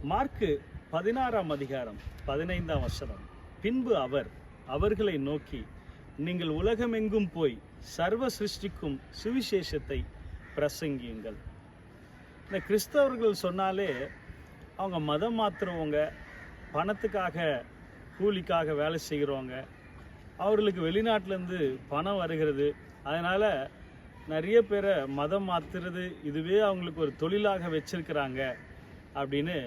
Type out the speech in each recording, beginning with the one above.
Mark 16ஆம் அதிகாரம் 15ஆம் வசனம். பின்பு அவர்களை நோக்கி, நீங்கள் உலகமெங்கும் போய் சர்வ சிருஷ்டிக்கும் சுவிசேஷத்தை பிரசங்கியுங்கள். இந்த கிறிஸ்தவர்கள் சொன்னாலே அவங்க மதம் மாற்றுறவங்க, பணத்துக்காக கூலிக்காக வேலை செய்கிறவங்க, அவர்களுக்கு வெளிநாட்டிலேருந்து பணம் வருகிறது, அதனால் நிறைய பேரை மதம் மாற்றுறது இதுவே அவங்களுக்கு ஒரு தொழிலாக வச்சிருக்கிறாங்க அப்படின்னு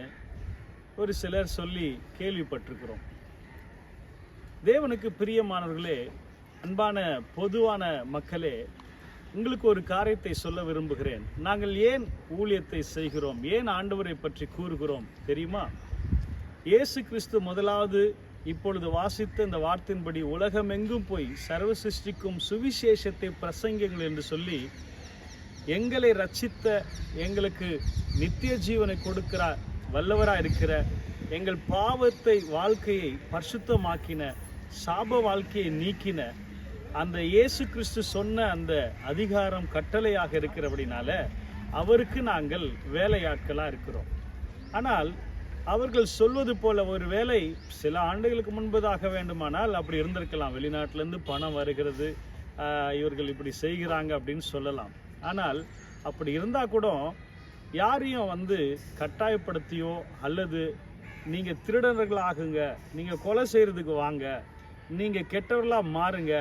ஒரு சிலர் சொல்லி கேள்விப்பட்டிருக்கிறோம். தேவனுக்கு பிரியமானவர்களே, அன்பான பொதுவான மக்களே, உங்களுக்கு ஒரு காரியத்தை சொல்ல விரும்புகிறேன். நாங்கள் ஏன் ஊழியத்தை செய்கிறோம், ஏன் ஆண்டவரை பற்றி கூறுகிறோம் தெரியுமா? இயேசு கிறிஸ்து முதலாவது இப்பொழுது வாசித்த இந்த வார்த்தையின்படி உலகமெங்கும் போய் சர்வ சிருஷ்டிக்கும் சுவிசேஷத்தை பிரசங்கியுங்கள் என்று சொல்லி எங்களை ரட்சித்த, எங்களுக்கு நித்திய ஜீவனை கொடுக்கிற வல்லவராக இருக்கிற, எங்கள் பாவத்தை வாழ்க்கையை பரிசுத்தமாக்கின, சாப வாழ்க்கையை நீக்கின அந்த இயேசு கிறிஸ்து சொன்ன அந்த அதிகாரம் கட்டளையாக இருக்கிறபடினால அவருக்கு நாங்கள் வேலையாட்களாக இருக்கிறோம். ஆனால் அவர்கள் சொல்வது போல ஒரு வேலை சில ஆண்டுகளுக்கு முன்பதாக வேண்டுமானால் அப்படி இருந்திருக்கலாம். வெளிநாட்டிலேருந்து பணம் வருகிறது, இவர்கள் இப்படி செய்கிறாங்க அப்படின்னு சொல்லலாம். ஆனால் அப்படி இருந்தால் கூட யாரையும் கட்டாயப்படுத்தியோ அல்லது நீங்கள் திருடர்கள் ஆகுங்க, நீங்கள் கொலை செய்கிறதுக்கு வாங்க, நீங்கள் கெட்டவர்களாக மாறுங்க,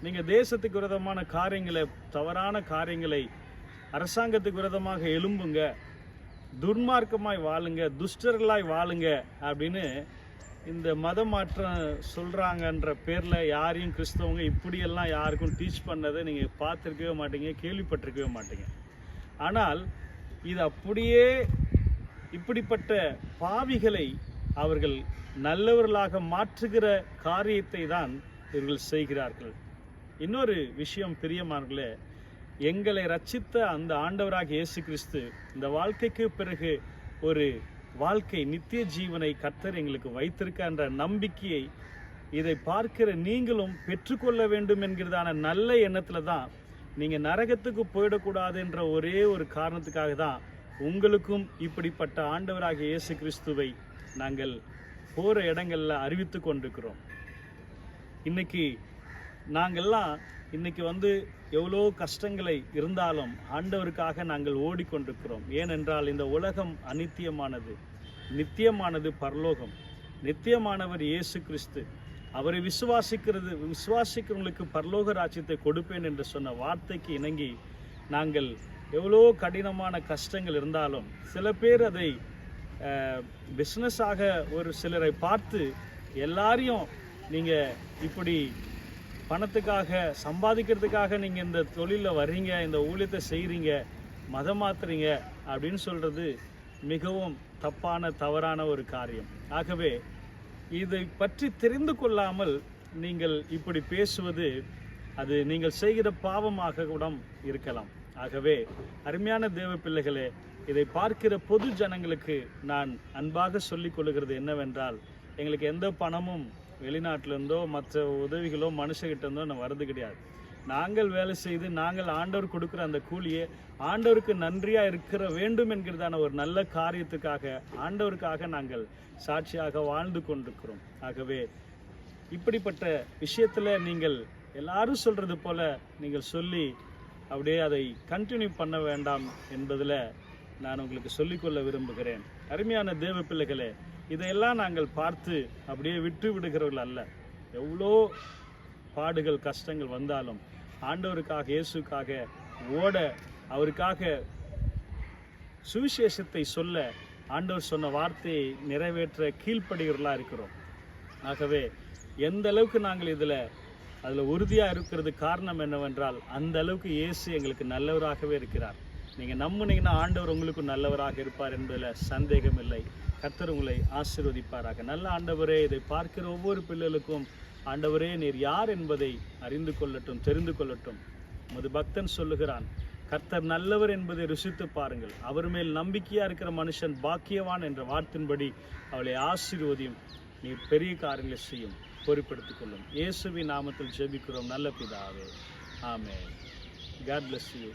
நீங்கள் தேசத்துக்கு விரோதமான காரியங்களை, தவறான காரியங்களை, அரசாங்கத்துக்கு விரோதமாக எழும்புங்க, துன்மார்க்கமாய் வாழுங்க, துஷ்டர்களாய் வாழுங்க அப்படின்னு இந்த மதம் மாற்றம் சொல்கிறாங்கன்ற பேரில் யாரையும் கிறிஸ்தவங்க இப்படியெல்லாம் யாருக்கும் டீச் பண்ணதை நீங்கள் பார்த்துருக்கவே மாட்டீங்க, கேள்விப்பட்டிருக்கவே மாட்டீங்க. ஆனால் இது அப்படியே இப்படிப்பட்ட பாவிகளை அவர்கள் நல்லவர்களாக மாற்றுகிற காரியத்தை தான் இவர்கள் செய்கிறார்கள். இன்னொரு விஷயம் பிரியமானவர்களே, எங்களை ரட்சித்த அந்த ஆண்டவராக இயேசு கிறிஸ்து இந்த வாழ்க்கைக்கு பிறகு ஒரு வாழ்க்கை, நித்திய ஜீவனை கர்த்தர் எங்களுக்கு வைத்திருக்கின்ற நம்பிக்கையை இதை பார்க்கிற நீங்களும் பெற்றுக்கொள்ள வேண்டும் என்கிறதான நல்ல எண்ணத்தில் தான் நீங்கள் நரகத்துக்கு போயிடக்கூடாது என்ற ஒரே ஒரு காரணத்துக்காக தான் உங்களுக்கும் இப்படிப்பட்ட ஆண்டவராக இயேசு கிறிஸ்துவை நாங்கள் போகிற இடங்களில் அறிவித்து கொண்டிருக்கிறோம். இன்னைக்கு நாங்கள்லாம் எவ்வளோ கஷ்டங்களை இருந்தாலும் ஆண்டவருக்காக நாங்கள் ஓடிக்கொண்டிருக்கிறோம். ஏனென்றால் இந்த உலகம் அநித்தியமானது, நித்தியமானது பரலோகம். நித்தியமானவர் இயேசு கிறிஸ்து. அவரை விசுவாசிக்கிறவங்களுக்கு பரலோக ராஜ்யத்தை கொடுப்பேன் என்று சொன்ன வார்த்தைக்கு இணங்கி நாங்கள் எவ்வளோ கடினமான கஷ்டங்கள் இருந்தாலும் சில பேர் அதை பிஸ்னஸாக ஒரு சிலரை பார்த்து எல்லாரையும் நீங்கள் இப்படி பணத்துக்காக சம்பாதிக்கிறதுக்காக நீங்கள் இந்த தொழிலில் வர்றீங்க, இந்த ஊழியத்தை செய்கிறீங்க, மதம் மாத்துறீங்க அப்படின்னு சொல்கிறது மிகவும் தப்பான தவறான ஒரு காரியம். ஆகவே இதை பற்றி தெரிந்து கொள்ளாமல் நீங்கள் இப்படி பேசுவது அது நீங்கள் செய்கிற பாவமாக கூட இருக்கலாம். ஆகவே அருமையான தேவ பிள்ளைகளே, இதை பார்க்கிற பொது ஜனங்களுக்கு நான் அன்பாக சொல்லிக் கொள்ளுகிறது என்னவென்றால், எங்களுக்கு எந்த பணமும் வெளிநாட்டிலேருந்தோ மற்ற உதவிகளோ மனுஷகிட்ட இருந்தோ நான் வரது கிடையாது. நாங்கள் வேலை செய்து நாங்கள் ஆண்டவர் கொடுக்குற அந்த கூலியை ஆண்டவருக்கு நன்றியாக இருக்கிற வேண்டும் என்கிறதான ஒரு நல்ல காரியத்துக்காக ஆண்டவருக்காக நாங்கள் சாட்சியாக வாழ்ந்து கொண்டிருக்கிறோம். ஆகவே இப்படிப்பட்ட விஷயத்தில் நீங்கள் எல்லாரும் சொல்கிறது போல நீங்கள் சொல்லி அப்படியே அதை கண்டினியூ பண்ண வேண்டாம் என்பதில் நான் உங்களுக்கு சொல்லிக்கொள்ள விரும்புகிறேன். அருமையான தேவ பிள்ளைகளே, இதையெல்லாம் நாங்கள் பார்த்து அப்படியே விட்டு விடுகிறவர்கள் அல்ல. எவ்வளோ பாடுகள் கஷ்டங்கள் வந்தாலும் ஆண்டவருக்காக இயேசுக்காக ஓட, அவருக்காக சுவிசேஷத்தை சொல்ல, ஆண்டவர் சொன்ன வார்த்தையை நிறைவேற்ற கீழ்ப்படுகிறவர்களாக இருக்கிறோம். ஆகவே எந்த அளவுக்கு நாங்கள் அதில் உறுதியாக இருக்கிறது காரணம் என்னவென்றால், அந்த அளவுக்கு இயேசு எங்களுக்கு நல்லவராகவே இருக்கிறார். நீங்கள் நம்புனீங்கன்னா ஆண்டவர் உங்களுக்கு நல்லவராக இருப்பார் என்பதில் சந்தேகம் இல்லை. கர்த்தர் உங்களை ஆசீர்வதிப்பாராக. நல்ல ஆண்டவரே, இதை பார்க்கிற ஒவ்வொரு பிள்ளைகளுக்கும் ஆண்டவரே நீர் யார் என்பதை அறிந்து கொள்ளட்டும், தெரிந்து கொள்ளட்டும். உமது பக்தன் சொல்லுகிறான், கர்த்தர் நல்லவர் என்பதை ருசித்து பாருங்கள், அவர் மேல் நம்பிக்கையாக இருக்கிற மனுஷன் பாக்கியவான் என்ற வார்த்தையின்படி அவளை ஆசீர்வதியும், நீர் பெரிய காரியங்களை செய்யும், பொறுப்பெடுத்துக் கொள்ளும். இயேசுவின் நாமத்தில் ஜெபிக்கிறோம் நல்ல பிதாவே, ஆமென். God bless you.